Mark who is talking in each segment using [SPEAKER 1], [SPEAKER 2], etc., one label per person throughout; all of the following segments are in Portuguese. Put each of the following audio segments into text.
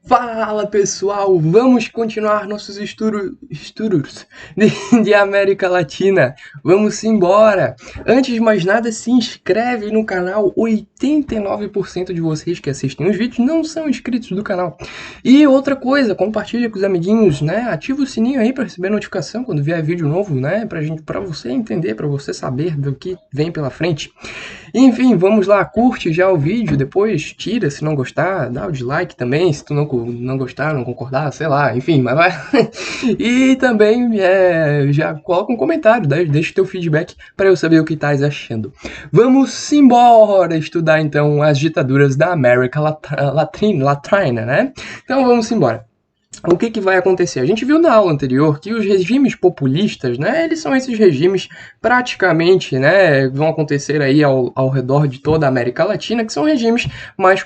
[SPEAKER 1] Fala pessoal, vamos continuar nossos estudos de América Latina. Vamos embora! Antes de mais nada, se inscreve no canal. 89% de vocês que assistem os vídeos não são inscritos do canal. E outra coisa, compartilha com os amiguinhos, né? Ativa o sininho aí para receber notificação quando vier vídeo novo, né? Para você entender, para você saber do que vem pela frente. Enfim, vamos lá, curte já o vídeo, depois tira se não gostar, dá o dislike também, se tu não gostar, não concordar, sei lá, enfim, mas vai. E também já coloca um comentário, deixa teu feedback para eu saber o que estás achando. Vamos embora estudar então as ditaduras da América Latina, né? Então vamos embora. O que vai acontecer? A gente viu na aula anterior que os regimes populistas, né, eles são esses regimes praticamente, né, vão acontecer aí ao redor de toda a América Latina, que são regimes mais...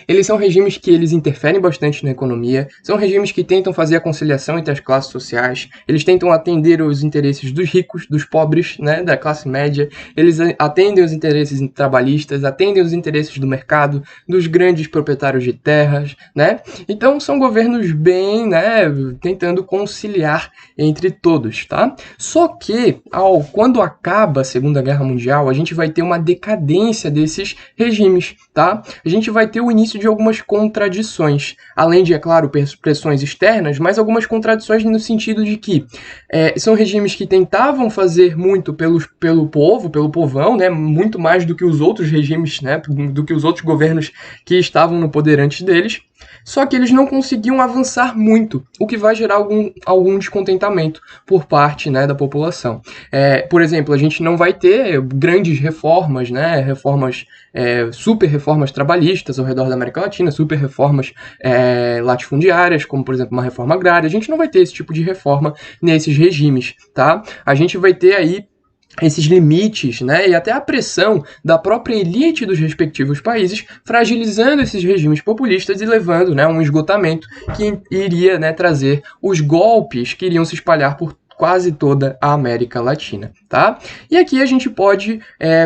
[SPEAKER 1] eles são regimes que eles interferem bastante na economia, são regimes que tentam fazer a conciliação entre as classes sociais, eles tentam atender os interesses dos ricos, dos pobres, né, da classe média, eles atendem os interesses trabalhistas, atendem os interesses do mercado, dos grandes proprietários de terras, né? Então são governos bem, né, tentando conciliar entre todos, tá? Só que quando acaba a Segunda Guerra Mundial, a gente vai ter uma decadência desses regimes, tá? A gente vai ter o início de algumas contradições, além de, é claro, pressões externas, mas algumas contradições no sentido de que são regimes que tentavam fazer muito pelo povo, pelo povão, né, muito mais do que os outros regimes, né, do que os outros governos que estavam no poder antes deles. Só que eles não conseguiam avançar muito, o que vai gerar algum descontentamento por parte, né, da população. Por exemplo, a gente não vai ter grandes reformas, né, super reformas trabalhistas ao redor da América Latina, super reformas latifundiárias, como por exemplo uma reforma agrária. A gente não vai ter esse tipo de reforma nesses regimes, tá? A gente vai ter aí esses limites, né, e até a pressão da própria elite dos respectivos países, fragilizando esses regimes populistas e levando, né, a um esgotamento que iria, né, trazer os golpes que iriam se espalhar por quase toda a América Latina, tá? E aqui a gente pode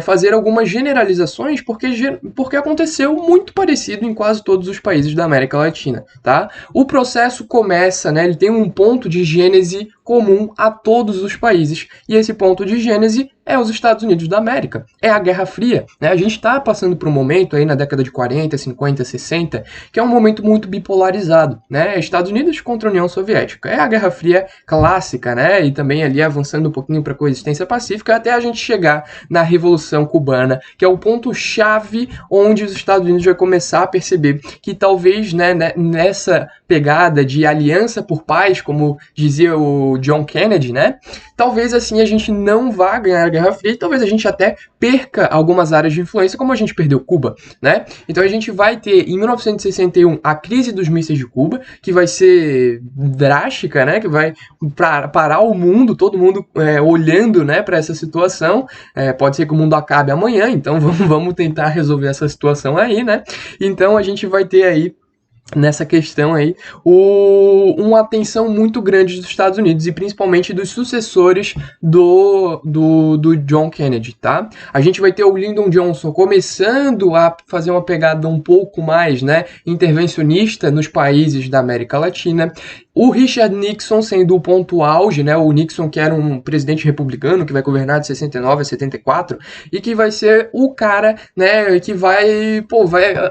[SPEAKER 1] fazer algumas generalizações porque aconteceu muito parecido em quase todos os países da América Latina, tá? O processo começa, né, ele tem um ponto de gênese comum a todos os países, e esse ponto de gênese é os Estados Unidos da América, é a Guerra Fria, né? A gente está passando por um momento aí na década de 40, 50, 60, que é um momento muito bipolarizado, né? Estados Unidos contra a União Soviética, é a Guerra Fria clássica, né? E também ali avançando um pouquinho para a coexistência pacífica, até a gente chegar na Revolução Cubana, que é o ponto-chave onde os Estados Unidos vai começar a perceber que talvez, né, nessa pegada de aliança por paz, como dizia o John Kennedy, né? Talvez assim a gente não vá ganhar a Guerra Fria e talvez a gente até perca algumas áreas de influência, como a gente perdeu Cuba, né? Então a gente vai ter em 1961 a crise dos mísseis de Cuba, que vai ser drástica, né? Que vai parar o mundo, todo mundo olhando, né, para essa situação. Pode ser que o mundo acabe amanhã, então vamos tentar resolver essa situação aí, né? Então a gente vai ter aí nessa questão aí, uma atenção muito grande dos Estados Unidos e principalmente dos sucessores do John Kennedy, tá? A gente vai ter o Lyndon Johnson começando a fazer uma pegada um pouco mais, né, intervencionista nos países da América Latina. O Richard Nixon sendo o ponto auge, né? O Nixon que era um presidente republicano que vai governar de 69 a 74 e que vai ser o cara, né, que vai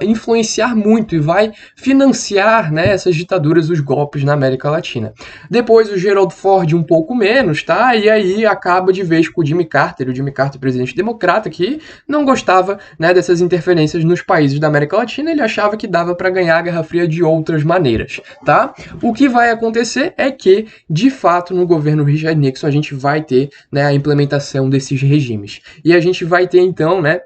[SPEAKER 1] influenciar muito e vai financiar, né, essas ditaduras, os golpes na América Latina. Depois o Gerald Ford um pouco menos, tá? E aí acaba de vez com o Jimmy Carter, presidente democrata, que não gostava, né, dessas interferências nos países da América Latina. Ele achava que dava para ganhar a Guerra Fria de outras maneiras, tá? O que vai acontecer é que, de fato, no governo Richard Nixon a gente vai ter, né, a implementação desses regimes. E a gente vai ter, então, né,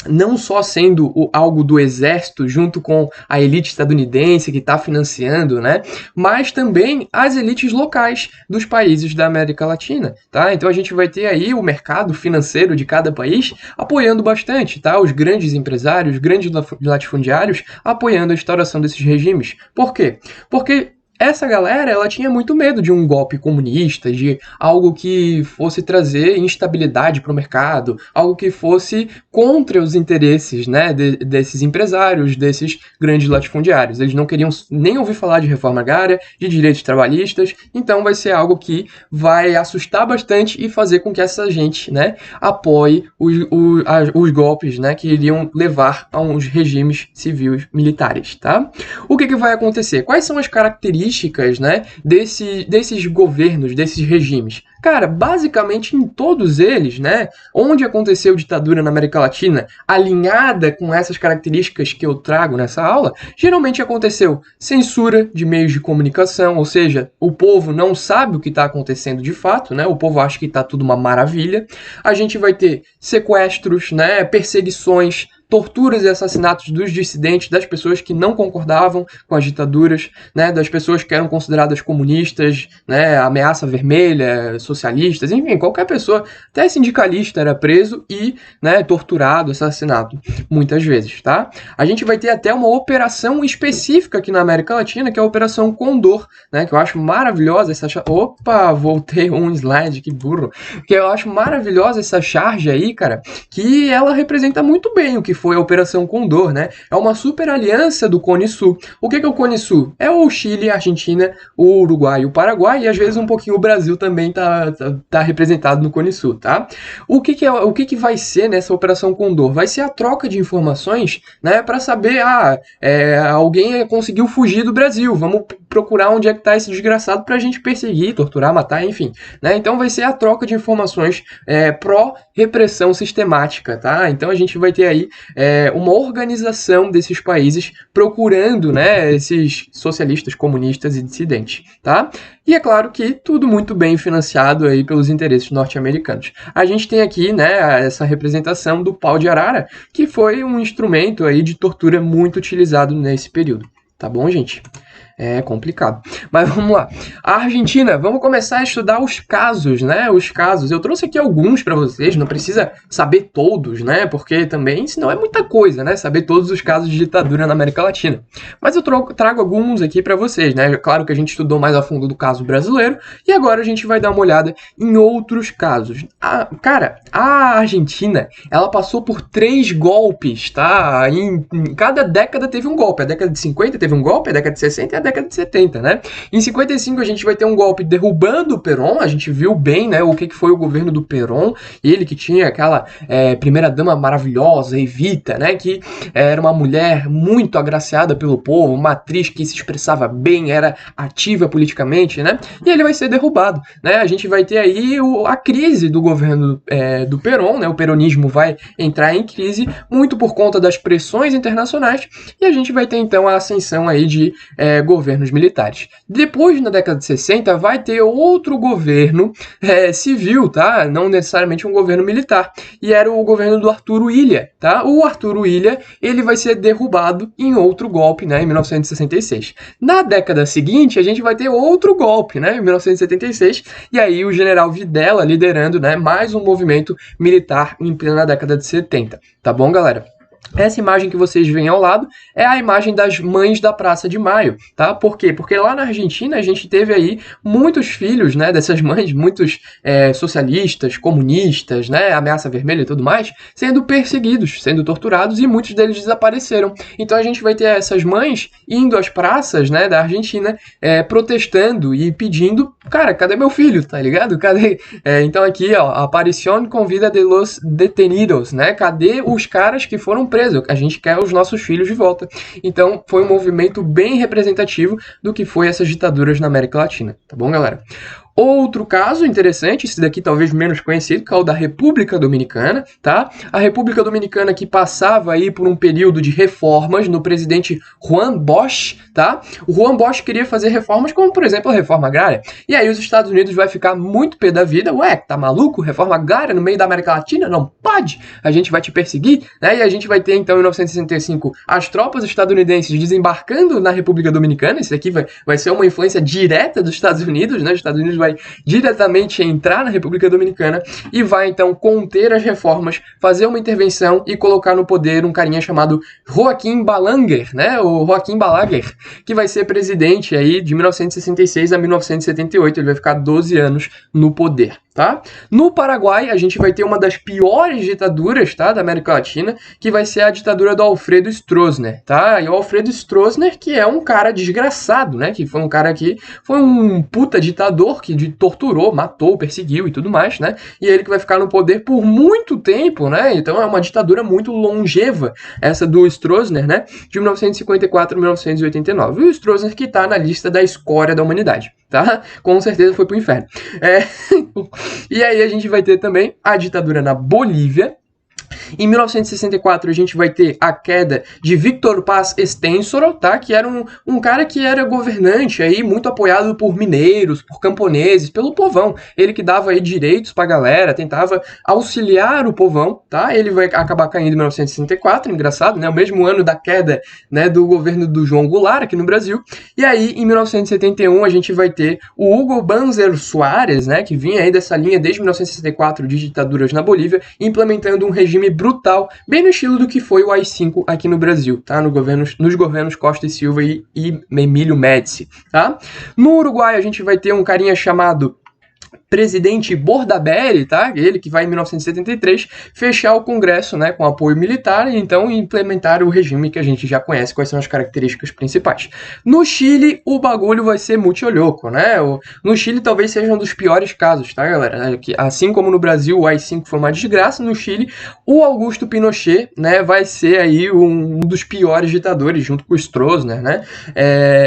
[SPEAKER 1] não só sendo algo do exército junto com a elite estadunidense que está financiando, né, mas também as elites locais dos países da América Latina, tá? Então a gente vai ter aí o mercado financeiro de cada país apoiando bastante, tá? Os grandes empresários, os grandes latifundiários apoiando a instauração desses regimes. Por quê? Porque essa galera, ela tinha muito medo de um golpe comunista, de algo que fosse trazer instabilidade para o mercado, algo que fosse contra os interesses, né, desses empresários, desses grandes latifundiários. Eles não queriam nem ouvir falar de reforma agrária, de direitos trabalhistas, então vai ser algo que vai assustar bastante e fazer com que essa gente, né, apoie os golpes, né, que iriam levar a uns regimes civis militares, tá? O que vai acontecer? Quais são as características, né, desses governos, desses regimes? Cara, basicamente em todos eles, né, onde aconteceu ditadura na América Latina, alinhada com essas características que eu trago nessa aula, geralmente aconteceu censura de meios de comunicação, ou seja, o povo não sabe o que está acontecendo de fato, né, o povo acha que está tudo uma maravilha. A gente vai ter sequestros, né, perseguições, torturas e assassinatos dos dissidentes, das pessoas que não concordavam com as ditaduras, né, das pessoas que eram consideradas comunistas, né, ameaça vermelha, socialistas, enfim, qualquer pessoa, até sindicalista era preso e, né, torturado, assassinado, muitas vezes, tá? A gente vai ter até uma operação específica aqui na América Latina, que é a Operação Condor, né, que eu acho maravilhosa essa... Opa, voltei um slide, que burro. Que eu acho maravilhosa essa charge aí, cara, que ela representa muito bem o que foi a Operação Condor, né? É uma super aliança do Cone Sul. O que é o Cone Sul? É o Chile, a Argentina, o Uruguai e o Paraguai, e às vezes um pouquinho o Brasil também tá representado no Cone Sul, tá? O que vai ser nessa Operação Condor? Vai ser a troca de informações, né, para saber, alguém conseguiu fugir do Brasil, vamos procurar onde é que tá esse desgraçado pra gente perseguir, torturar, matar, enfim, né? Então vai ser a troca de informações pró-repressão sistemática, tá? Então a gente vai ter aí uma organização desses países procurando, né, esses socialistas, comunistas e dissidentes, tá? E é claro que tudo muito bem financiado aí pelos interesses norte-americanos. A gente tem aqui, né, essa representação do pau de arara, que foi um instrumento aí de tortura muito utilizado nesse período. Tá bom, gente? É complicado. Mas vamos lá. A Argentina, vamos começar a estudar os casos, né? Os casos. Eu trouxe aqui alguns para vocês, não precisa saber todos, né? Porque também, senão é muita coisa, né? Saber todos os casos de ditadura na América Latina. Mas eu trago alguns aqui para vocês, né? Claro que a gente estudou mais a fundo do caso brasileiro e agora a gente vai dar uma olhada em outros casos. Cara, a Argentina, ela passou por 3 golpes, tá? Em cada década teve um golpe. A década de 50 teve um golpe, a década de 60 e a década de 70, né? Em 55 a gente vai ter um golpe derrubando o Perón, a gente viu bem, né, o que foi o governo do Perón, ele que tinha aquela primeira-dama maravilhosa, Evita, né, que era uma mulher muito agraciada pelo povo, uma atriz que se expressava bem, era ativa politicamente, né, e ele vai ser derrubado, né, a gente vai ter aí a crise do governo do Perón, né, o peronismo vai entrar em crise muito por conta das pressões internacionais, e a gente vai ter então a ascensão aí de governos militares. Depois, na década de 60, vai ter outro governo civil, tá? Não necessariamente um governo militar. E era o governo do Arturo Ilha, tá? O Arturo Ilha, ele vai ser derrubado em outro golpe, né? Em 1966. Na década seguinte, a gente vai ter outro golpe, né? Em 1976. E aí o general Videla liderando, né, mais um movimento militar em plena década de 70. Tá bom, galera? Essa imagem que vocês veem ao lado é a imagem das mães da Praça de Maio, tá? Por quê? Porque lá na Argentina a gente teve aí muitos filhos, né, dessas mães, muitos socialistas, comunistas, né, ameaça vermelha e tudo mais, sendo perseguidos, sendo torturados e muitos deles desapareceram. Então a gente vai ter essas mães indo às praças, né, da Argentina, protestando e pedindo, cara, cadê meu filho, tá ligado? Cadê? Então aqui, ó, Aparición con vida de los detenidos, né? Cadê os caras que foram presos? A gente quer os nossos filhos de volta. Então, foi um movimento bem representativo do que foi essas ditaduras na América Latina. Tá bom, galera? Outro caso interessante, esse daqui talvez menos conhecido, que é o da República Dominicana, tá? A República Dominicana que passava aí por um período de reformas no presidente Juan Bosch, tá? O Juan Bosch queria fazer reformas como, por exemplo, a reforma agrária. E aí os Estados Unidos vai ficar muito pé da vida. Ué, tá maluco? Reforma agrária no meio da América Latina? Não pode! A gente vai te perseguir, né? E a gente vai ter, então, em 1965, as tropas estadunidenses desembarcando na República Dominicana. Isso aqui vai ser uma influência direta dos Estados Unidos, né? Os Estados Unidos vai diretamente entrar na República Dominicana e vai então conter as reformas, fazer uma intervenção e colocar no poder um carinha chamado Joaquim Balaguer, né? O Joaquim Balaguer, que vai ser presidente aí de 1966 a 1978, ele vai ficar 12 anos no poder. Tá? No Paraguai, a gente vai ter uma das piores ditaduras, tá, da América Latina, que vai ser a ditadura do Alfredo Stroessner, tá? E o Alfredo Stroessner, que é um cara desgraçado, né? Que foi um cara que foi um puta ditador que torturou, matou, perseguiu e tudo mais, né? E ele que vai ficar no poder por muito tempo, né? Então é uma ditadura muito longeva, essa do Stroessner, né? De 1954 a 1989. E o Stroessner que tá na lista da escória da humanidade, tá? Com certeza foi pro inferno. E aí a gente vai ter também a ditadura na Bolívia. Em 1964 a gente vai ter a queda de Víctor Paz Estensoro, tá? Que era um cara que era governante aí, muito apoiado por mineiros, por camponeses, pelo povão. Ele que dava aí direitos pra galera, tentava auxiliar o povão, tá? Ele vai acabar caindo em 1964, engraçado, né? O mesmo ano da queda, né, do governo do João Goulart aqui no Brasil. E aí, em 1971, a gente vai ter o Hugo Banzer Soares, né? Que vinha aí dessa linha desde 1964 de ditaduras na Bolívia, implementando um regime brutal, bem no estilo do que foi o AI-5 aqui no Brasil, tá? Nos governos Costa e Silva e Emílio Médici, tá? No Uruguai a gente vai ter um carinha chamado presidente Bordaberry, tá? Ele que vai em 1973 fechar o Congresso, né, com apoio militar e então implementar o regime que a gente já conhece, quais são as características principais. No Chile, o bagulho vai ser muito louco, né? No Chile talvez seja um dos piores casos, tá, galera? Assim como no Brasil o AI-5 foi uma desgraça, no Chile o Augusto Pinochet, né, vai ser aí um dos piores ditadores, junto com o Stroessner, né?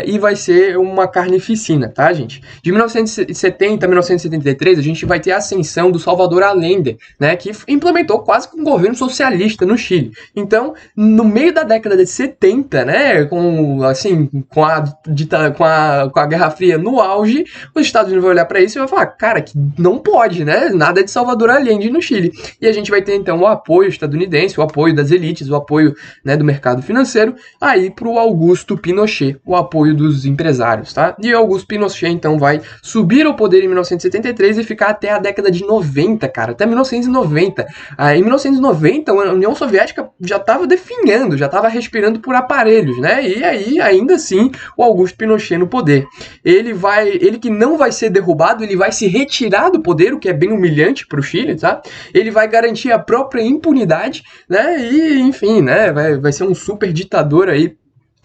[SPEAKER 1] E vai ser uma carnificina, tá, gente? De 1970 a 1973 a gente vai ter a ascensão do Salvador Allende, né, que implementou quase que um governo socialista no Chile. Então, no meio da década de 70, né, com a Guerra Fria no auge, os Estados Unidos vão olhar para isso e vão falar, cara, que não pode, né, nada de Salvador Allende no Chile. E a gente vai ter então o apoio estadunidense, o apoio das elites, o apoio, né, do mercado financeiro, aí pro Augusto Pinochet, o apoio dos empresários, tá? E o Augusto Pinochet então vai subir ao poder em 1973 e ficar até a década de 90, cara, até 1990. Em 1990, a União Soviética já estava definhando, já estava respirando por aparelhos, né? E aí, ainda assim, o Augusto Pinochet no poder. Ele que não vai ser derrubado, ele vai se retirar do poder, o que é bem humilhante para o Chile, tá? Ele vai garantir a própria impunidade, né? E, enfim, né? Vai ser um super ditador aí,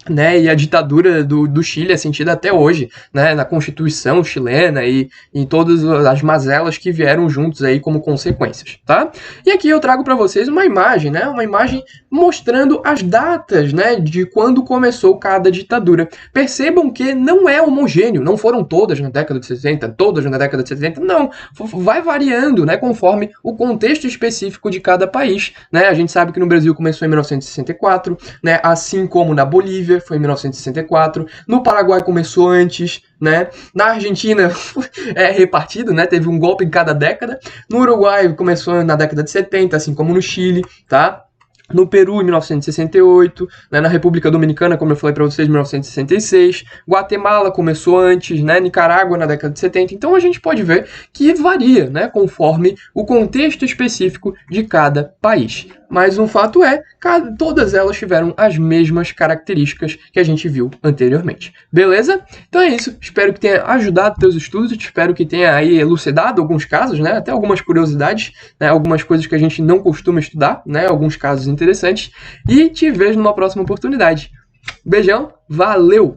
[SPEAKER 1] né, e a ditadura do Chile é sentida até hoje, né, na Constituição chilena e em todas as mazelas que vieram juntos aí como consequências, tá? E aqui eu trago para vocês uma imagem, né, uma imagem mostrando as datas, né, de quando começou cada ditadura. Percebam que não é homogêneo, não foram todas na década de 60, todas na década de 70, não, vai variando, né, conforme o contexto específico de cada país, né? A gente sabe que no Brasil começou em 1964, né, assim como na Bolívia foi em 1964, no Paraguai começou antes, né? Na Argentina é repartido, né? Teve um golpe em cada década. No Uruguai começou na década de 70, assim como no Chile, tá? No Peru, em 1968, né, na República Dominicana, como eu falei para vocês, em 1966, Guatemala começou antes, né, Nicarágua na década de 70, então a gente pode ver que varia, né, conforme o contexto específico de cada país. Mas um fato é, todas elas tiveram as mesmas características que a gente viu anteriormente. Beleza? Então é isso. Espero que tenha ajudado teus estudos. Espero que tenha aí elucidado alguns casos, né? Até algumas curiosidades, né? Algumas coisas que a gente não costuma estudar, né? Alguns casos interessantes. E te vejo numa próxima oportunidade. Beijão, valeu!